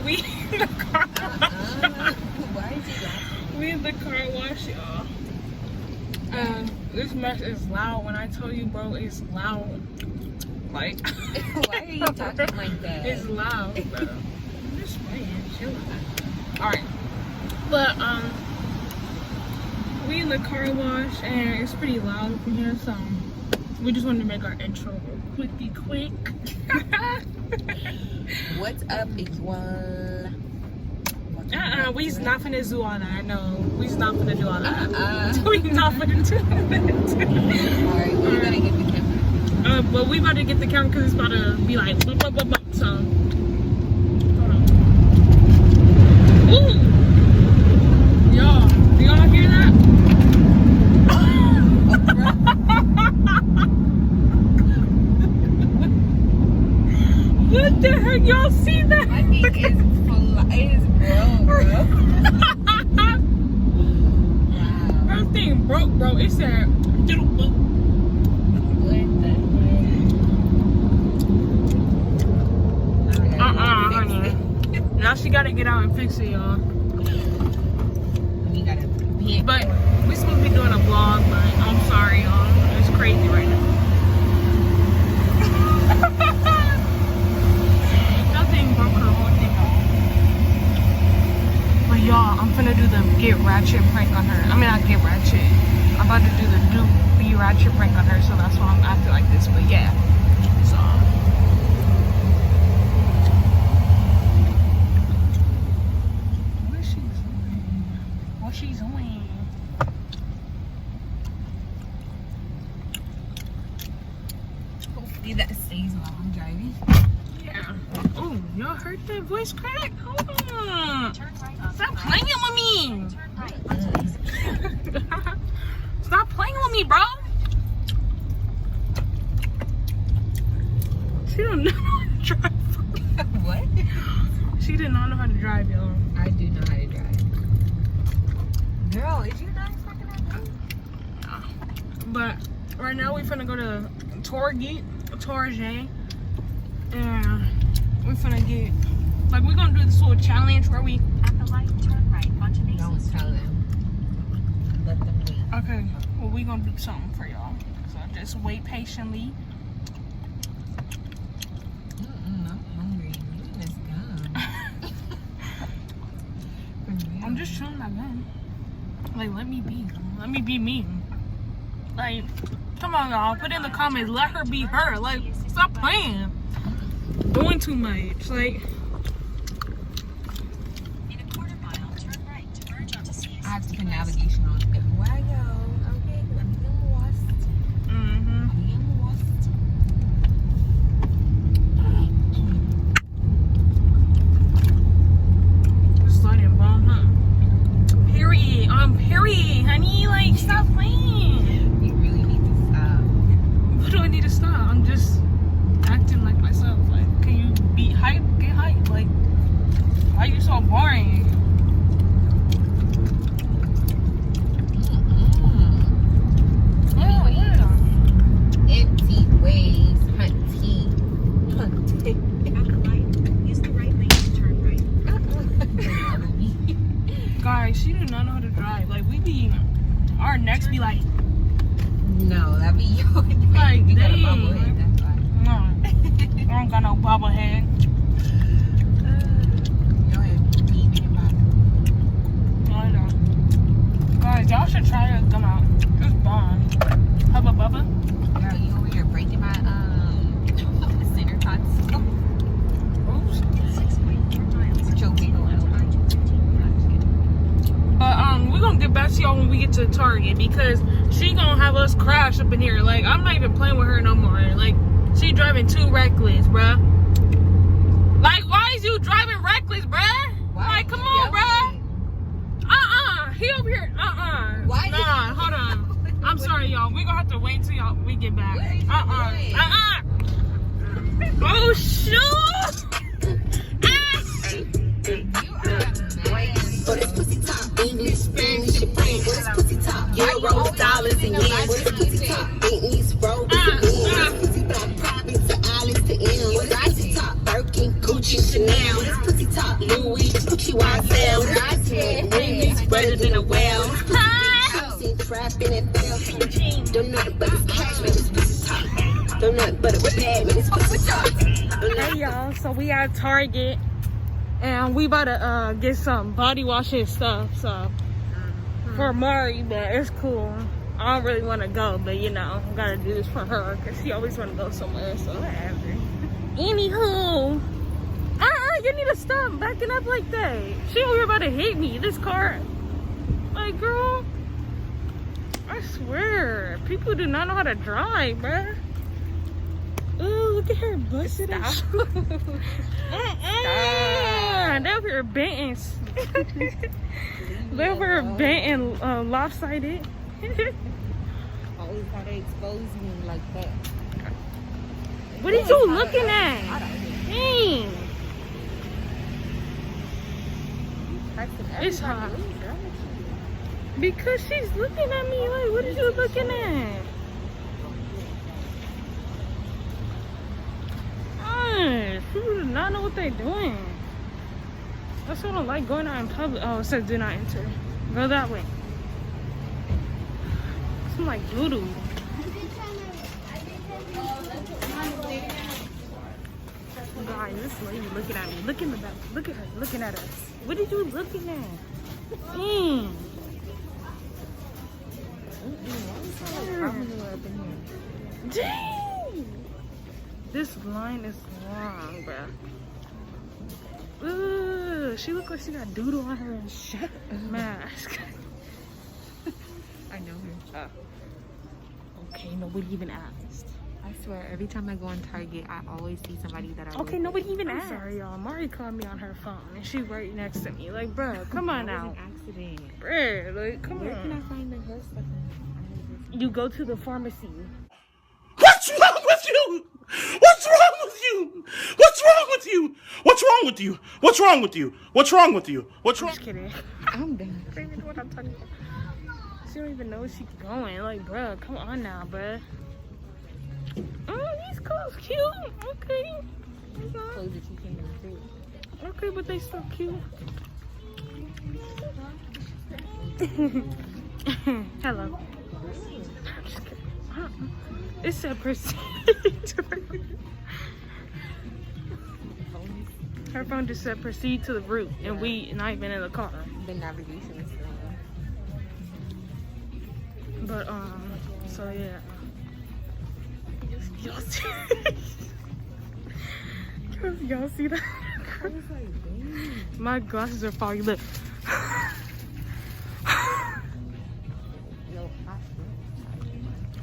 we in the car wash. Why is he laughing? We in the car wash, y'all. This mess is loud. When I tell you, bro, it's loud. Like, why are you talking like that? It's loud, bro. I'm just playing. Chill out. Alright. But, we in the car wash, and it's pretty loud up in here, so we just wanted to make our intro quick. What's up, y'all? We's not finna do all that. I know. We's not finna do all that. We not finna do that. Alright, we gotta get the camera. But we about to get the camera because it's about to be like, blah, blah, blah, blah. So, hold on. Ooh! Y'all, do y'all hear that? What the heck? Y'all see that? I think it's bro. Wow. Her thing broke, bro. It said, What the heck? honey. Now she gotta get out and fix it, y'all. We gotta be. But we supposed to be doing a vlog, but I'm sorry, y'all. It's crazy right now. Nothing broke her whole thing off. But y'all, I'm finna do the get ratchet prank on her. I mean, not get ratchet. I'm about to do the be ratchet prank on her, so that's why I'm acting like this. But yeah, so. What she's doing? Hopefully that stays while I'm driving. Yeah. Oh, y'all heard that voice crack? Hold on. Turn right on Stop playing with me. Turn right onto East. Stop playing with me, bro. She don't know how to drive. What? She did not know how to drive, y'all. I do know how to drive. Girl, is you not fucking that thing? But right now we finna go to Target, and we're finna get, like, we're gonna do this little challenge where we. At the light, turn right onto East. Don't tell them. Let them wait. Okay, well, we gonna do something for y'all. So just wait patiently. I'm hungry. Let's go. I'm just chilling my gun. Like, let me be me. Like, come on, y'all. Put in the comments. Let her be her. Like, stop playing. Doing too much. Like, In a quarter mile, turn right to merge onto CS. I have to put navigation on. Everywhere I go. Okay, let me get lost. I'm getting lost. Sliding bomb, huh? Period. Period, honey. Like, stop playing. You really need to stop. What do I need to stop? I'm just acting like myself. Like, can you be hype? Get hype. Like, why are you so boring? Oh, yeah. Empty ways, hunty. At the light, use the right lane to turn right. Guys, she do not know how to drive. Like, we be, our necks be like, No, that'd be your Like, you got a dang. bobblehead, that's why. no, I don't got no bobblehead. Go ahead, beat him out. I know. Guys, y'all should try to come out. It's bomb. Hubba bubba. Girl, you over here breaking my center console. Oops. 6.4 miles. Choking. But we're gonna get back to y'all when we get to Target because she gonna have us crash up in here. Like, I'm not even playing with her no more. Like, she driving too reckless, bruh. Like, why is you driving reckless, bruh? Why Like, is come you on, yelling? bruh. He over here. Why Nah, is- hold on. I'm sorry, y'all. We gonna have to wait till y'all we get back. What is he doing? Oh shoot! You are mad. For this pussy top, English, Spanish, and French. For this pussy top, euros, dollars, and yen. For this pussy top, Bentleys, Rolls, and Benz. For this pussy top, province to islands to M. For this pussy top, Birkin, Gucci, Chanel. For this pussy top. Louis, Gucci, YSL. Niggas better than a whale. Seen trapping and fell. Don't nothing but it's cash, man. It's pussy top. Don't nothing but it's bad, man. It's pussy top. Hey y'all, so we at Target and we about to get some body wash and stuff. So for Mari, but it's cool. I don't really want to go, but you know, I gotta do this for her because she always want to go somewhere. So whatever. Anywho, you need to stop backing up like that. She over here about to hit me. This car, like, girl, I swear, people do not know how to drive, bruh. Oh, look at her busted out. They over here bent and they over here bent and lopsided. Always gotta expose me like that. What are you looking at? Dang. It's hot. Because she's looking at me like, what are you looking at? People do not know what they're doing. That's why I don't like going out in public. Oh, it says do not enter. Go that way. It's like doo-doo. Guys, this lady looking at me. Look in the back. Look at her looking at us. What are you looking at? Dang! This line is long, bruh. Ooh, she look like she got doodle on her mask. I know her. Okay, nobody even asked. I swear, every time I go on Target, I always see somebody that I Okay, nobody even asked. Sorry, y'all. Mari called me on her phone, and she's right next to me. Like, bruh, come on now. Accident. Bruh, like, come Where can I on. find the hair stuff? You go to the pharmacy. What's wrong with you? What's wrong with you? What's wrong with you? What's wrong with you? What's wrong with you? What's wrong with you? What's wrong? Just kidding. I'm done. She don't even know what I'm talking about. She don't even know where she's going. Like, bruh, come on now, bruh. These clothes cute. Okay. Clothes that you can't even see. Okay, but they still cute. Hello. I'm just kidding. It said proceed. Her phone just said proceed to the route, and we not even in the car. The navigation is still on. But so yeah. Y'all see, y'all see that? My glasses are foggy. Look.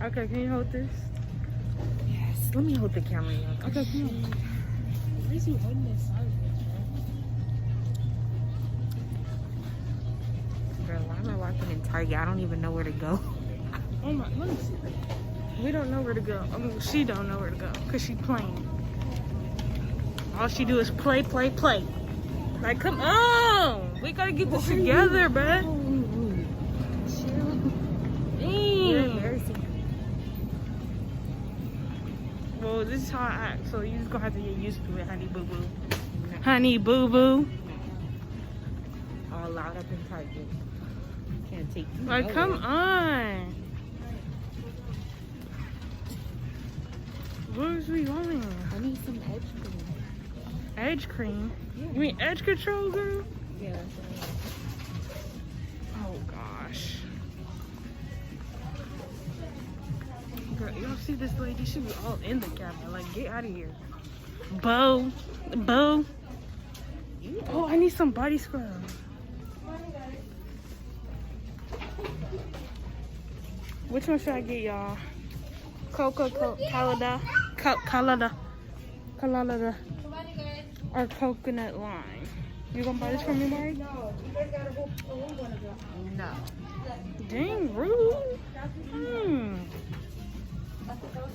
Okay, can you hold this? Yes. Let me hold the camera. Okay, come on. Why is you holding this side? Girl, why am I walking in Target? I don't even know where to go. Oh my, let me see. We don't know where to go. I mean, she don't know where to go because she's playing. All she do is play, play, play. Like, come on. We gotta get this together, bruh. You're embarrassing. Well, this is how I act, so you just gonna have to get used to it, honey boo boo. Honey boo boo. All loud up in Target. Can't take you. Like, come on. Where's we going? I need some edge cream. Edge cream? Yeah. You mean edge control, girl? Yeah, that's right. Oh gosh. Girl, you don't see this lady? She was all in the camera. Like, get out of here. Bo. Bo. Oh, I need some body scrub. Which one should I get, y'all? Calada. Or coconut lime. You gonna buy this for me, Mari? No. Dang, rude.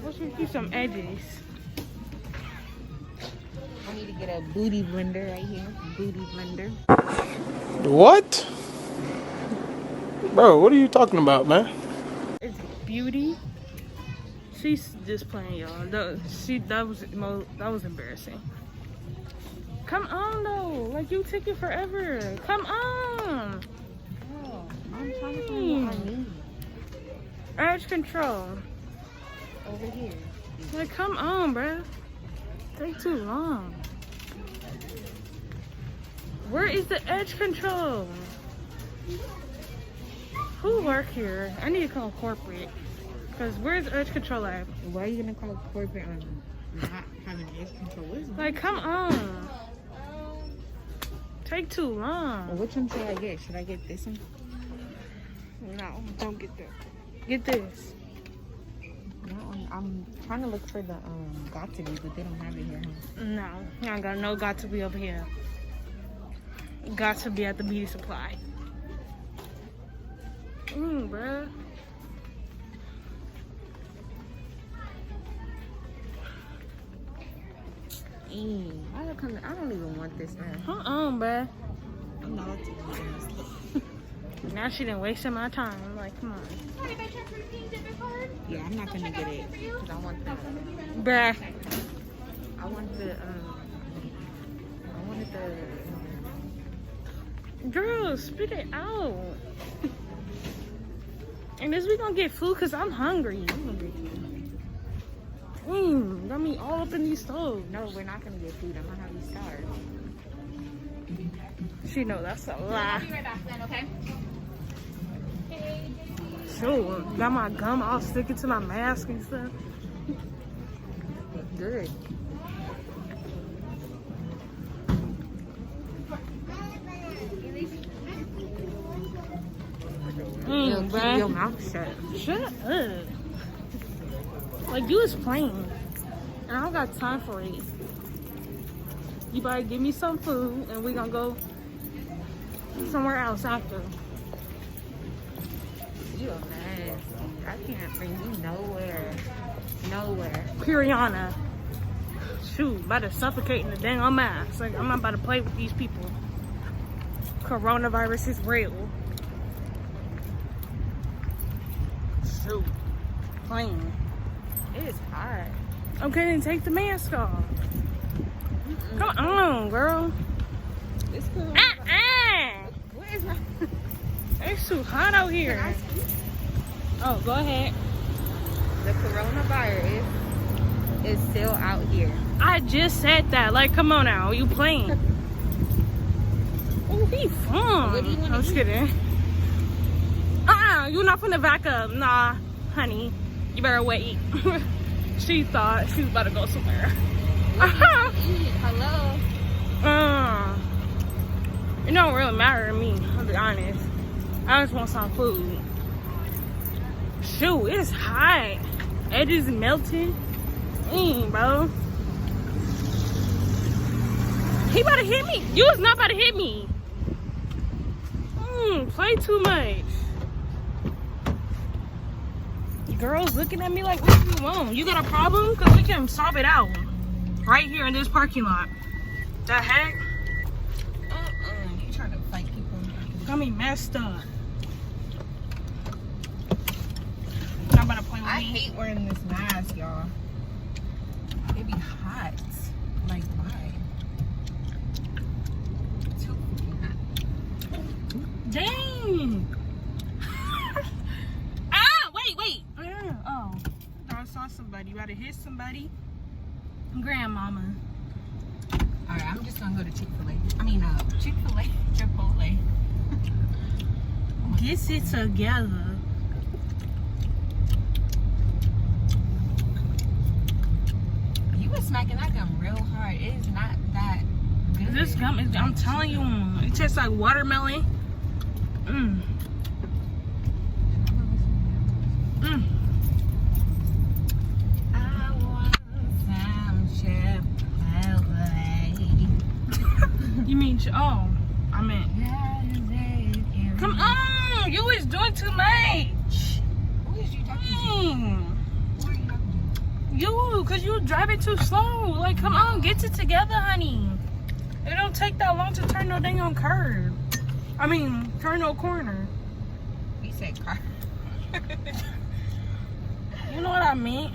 Let's do some edges. I need to get a booty blender right here. Booty blender. What? Bro, what are you talking about, man? It's beauty. She's just playing, y'all. That was embarrassing. Come on though, Like, you taking forever. Come on. Girl, I'm trying to find what I need. Edge control. Over here. Like, come on, bruh. Take too long. Where is the edge control? Who work here? I need to call corporate. Because where's edge control at? Why are you gonna call corporate on not having edge control? What is it? Like, come on. Take too long. Well, which one should I get? Should I get this one? No, don't get that. Get this. No, I'm trying to look for the got to be, but they don't have it here, huh? No, I ain't got no got to be over here. Got to be at the beauty supply. Bruh. I don't even want this now. Bruh. I'm not to do this. Now she didn't waste my time. I'm like, come on. Yeah, I'm not gonna get it because I want the. Bruh. I wanted the. Girl, spit it out. And this we gonna get food because I'm hungry. Got me all up in these stoves. No, we're not gonna get food. I'm gonna have you starve. She know that's a lie. I'll be right back then, okay? Sure. Got my gum all sticking to my mask and stuff. Good. Keep Bruh. your mouth shut. Shut up. Like, you was playing. And I don't got time for it. You better give me some food and we gonna go somewhere else after. You a mess. I can't bring you nowhere. Nowhere. Puriana. Shoot, about to suffocate in the dang on mask. Like, I'm not about to play with these people. Coronavirus is real. Shoot. Playing. It is hot. Okay, then take the mask off. Come on, girl. It's cool. What is my... It's too hot out here. Can I speak? Oh, go ahead. The coronavirus is still out here. I just said that. Like, come on now. You playing? Oh, he fun. What do you wanna I'm just eat? kidding. You're not finna back up. Nah, honey. You better wait. She thought she was about to go somewhere. Hello. It don't really matter to me, I'll be honest. I just want some food. Shoot, it's hot. Edges melting. Bro. He about to hit me. You was not about to hit me. Play too much. Girls looking at me like, what do you want? You got a problem? Because we can solve it out. Right here in this parking lot. The heck? You trying to fight people? Got me messed up. Not about to play with I me. hate wearing this mask, y'all. It be hot. Like, why? Too fucking hot. Dang. Wait. Oh. I saw somebody. You about to hit somebody? Grandmama. Alright, I'm just gonna go to Chick-fil-A. I mean, Chick-fil-A, Chipotle. Get it together. You was smacking that gum real hard. It is not that good. This gum is, I'm telling you, it tastes like watermelon. I want some Chipotle. You mean, oh, I meant. Come on, you is doing too much. Who is you talking to? Who are you talking to? You, cause you driving too slow. Like, come on, get it together, honey. It don't take that long to turn no dang on curb. I mean, turn no corner. You said car. You know what I mean?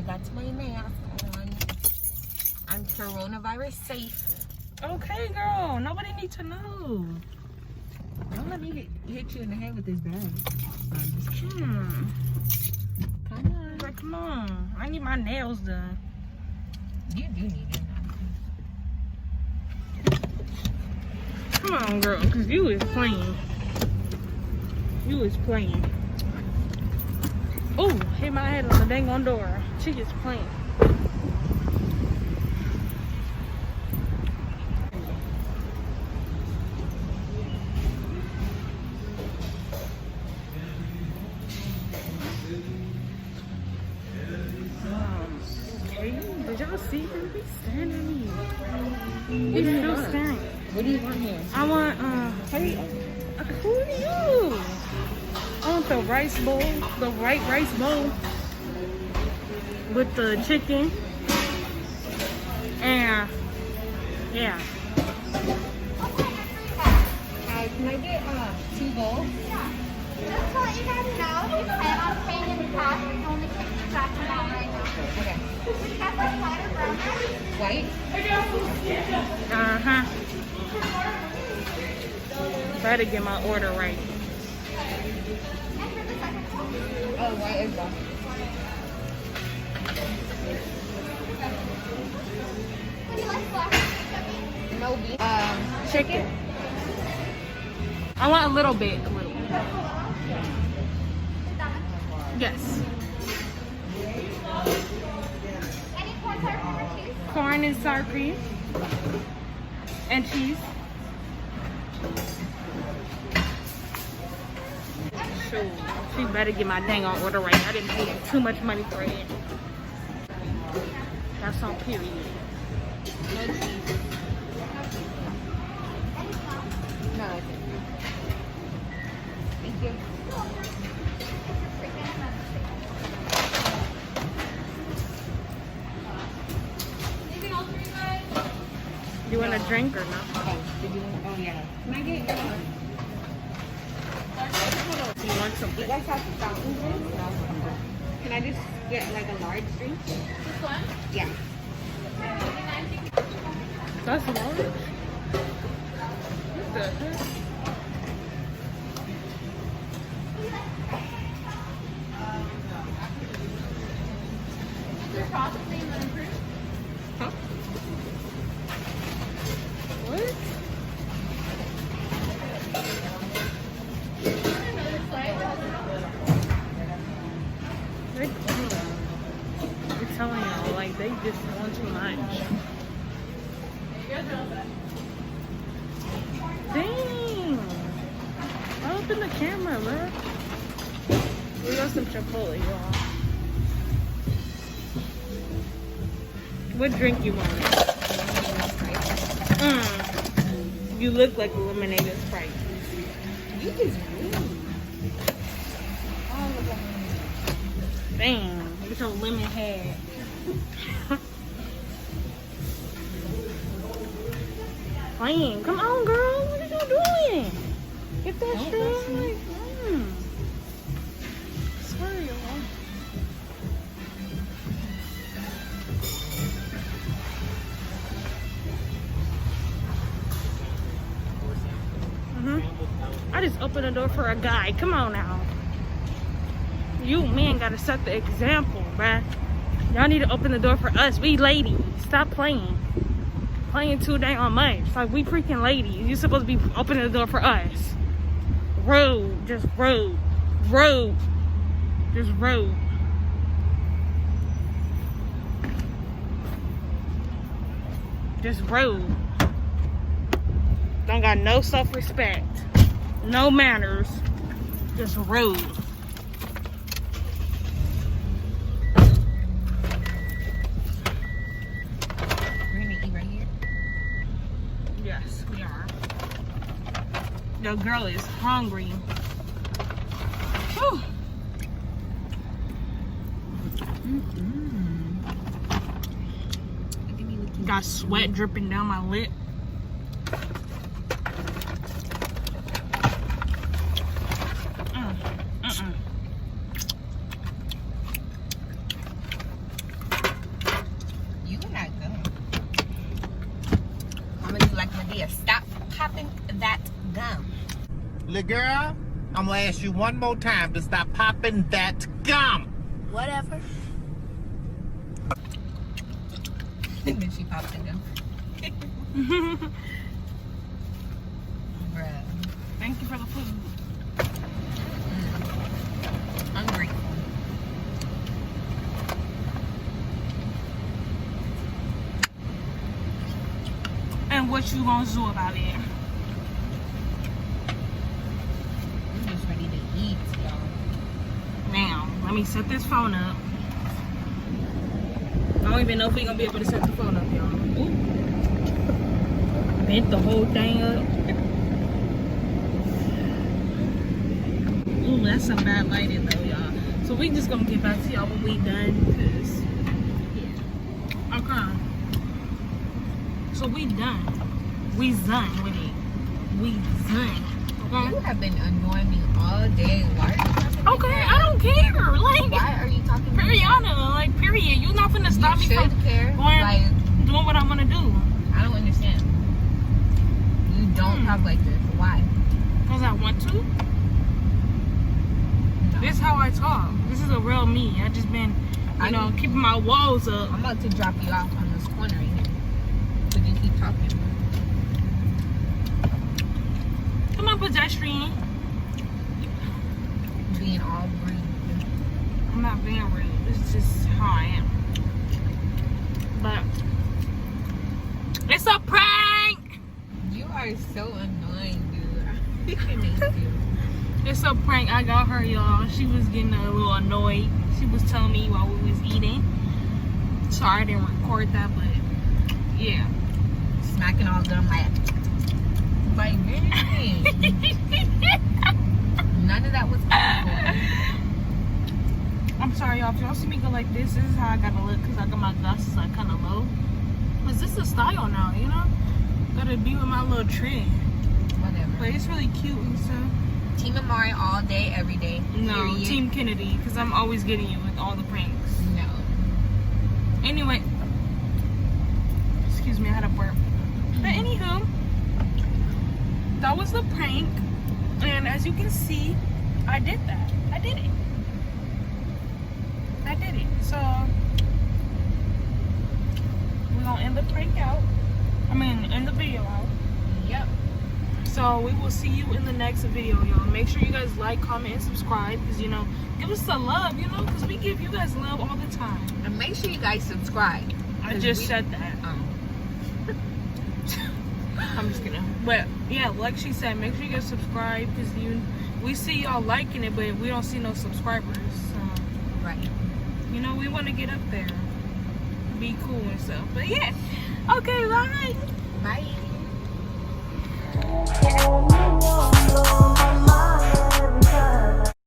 got my mask on. I'm coronavirus safe. Okay, girl. Nobody needs to know. Don't let me hit you in the head with this bag. Hmm. Come on. Like, come on. I need my nails done. You do need it. Come on, girl, because you is playing. You is playing. Oh, hit my head on the dang on door. She is playing. Did y'all see him? He's staring at me. He's still staring. What do you want here? I want, Hurry up. who are you? I want the rice bowl, the white rice bowl with the chicken. And, yeah. Can I get 2 bowls? Just to let you guys know, if you plan on paying in cash, we can only take the cash amount right now. Okay. We have the white or brown rice. White? Uh-huh. Better get my order right. And for the second one, Oh, white as well. would you like black or chicken? No beef. Chicken. I want a little bit. Yes. Any corn, sour cream, or cheese? Corn and sour cream. And cheese. Shoot. She better get my dang on order right. I didn't pay too much money for it. That's on period. No cheese. No, I think. Thank you. Anything else for you guys? You want a drink or not? Oh, did you? Oh, yeah. Can I get? You want You something? guys have fountain drinks? No. Can I just get like a large drink? This one? Yeah. That's large. What the heck? Your processing and improved? Huh? What? I'm telling y'all, like, they just want too much. Dang! Open the camera, bro. We got some Chipotle, y'all. What drink you want? You look like a lemonade and Sprite. You just rude. Dang, get your lemon head. Playing. Come on, girl. What are you doing? Get that Don't shit rush me. like, Sorry, y'all. I just opened the door for a guy. Come on now. You men gotta set the example, bruh. Y'all need to open the door for us. We ladies. Stop playing. Playing too dang on much. Like, we freaking ladies. You supposed to be opening the door for us. Rude. Just rude. Rude. Just rude. Just rude. Don't got no self-respect. No manners. Just rude. We're gonna eat right here. Yes, we are. The girl is hungry. Whew. Look at me looking. Got sweat dripping down my lip. Little girl, I'm gonna ask you one more time to stop popping that gum. Whatever. And then she popped it down. Bruh. Thank you for the food. Hungry. And what you gonna do about it? I'm just ready to eat, y'all. Now, let me set this phone up. I don't even know if we're gonna be able to set the phone up, y'all. Ooh. Bent the whole thing up. Ooh, that's some bad lighting though, y'all. So we just gonna get back to y'all when we done, cause yeah. Okay. So we done. We done with it. We done. Okay. You have been annoying me all day. Why are you talking like Okay, that? I don't care. Like, Why are you talking like that? Periana, like period. You're not finna stop me You from should care. going, Like, doing what I wanna do. I don't understand. You don't talk like this. Why? Cause I want to. No. This is how I talk. This is a real me. I just been, I you know, know. keeping my walls up. I'm about to drop you off on this corner right here. But you keep talking. Come on, pedestrian. Being all rude. I'm not being rude. This is just how I am. But it's a prank. You are so annoying, dude. I hate you. It's a prank. I got her, y'all. She was getting a little annoyed. She was telling me while we was eating. Sorry I didn't record that, but yeah. Smacking all good. I'm like, really? None of that was possible. I'm sorry, y'all. If y'all see me go like this is how I gotta look because I got my glasses like kind of low. Cause this is style now, you know? Gotta be with my little trend. Whatever. But it's really cute and stuff. Team Amari all day, every day. No, Period. Team Kennedy, because I'm always getting you with all the pranks. No. Anyway, excuse me, I had a burp. But anywho, that was the prank. And as you can see, I did that. I did it. I did it. So, we're going to end the prank out. End the video out. Yep. So we will see you in the next video, y'all. Make sure you guys like, comment, and subscribe. Because, you know, give us the love, you know. Because we give you guys love all the time. And make sure you guys subscribe. I just said that. I'm just kidding. But, yeah, like she said, make sure you guys subscribe. Because we see y'all liking it, but we don't see no subscribers. So, Right. you know, we want to get up there. Be cool and stuff. But, yeah. Okay, bye. Bye.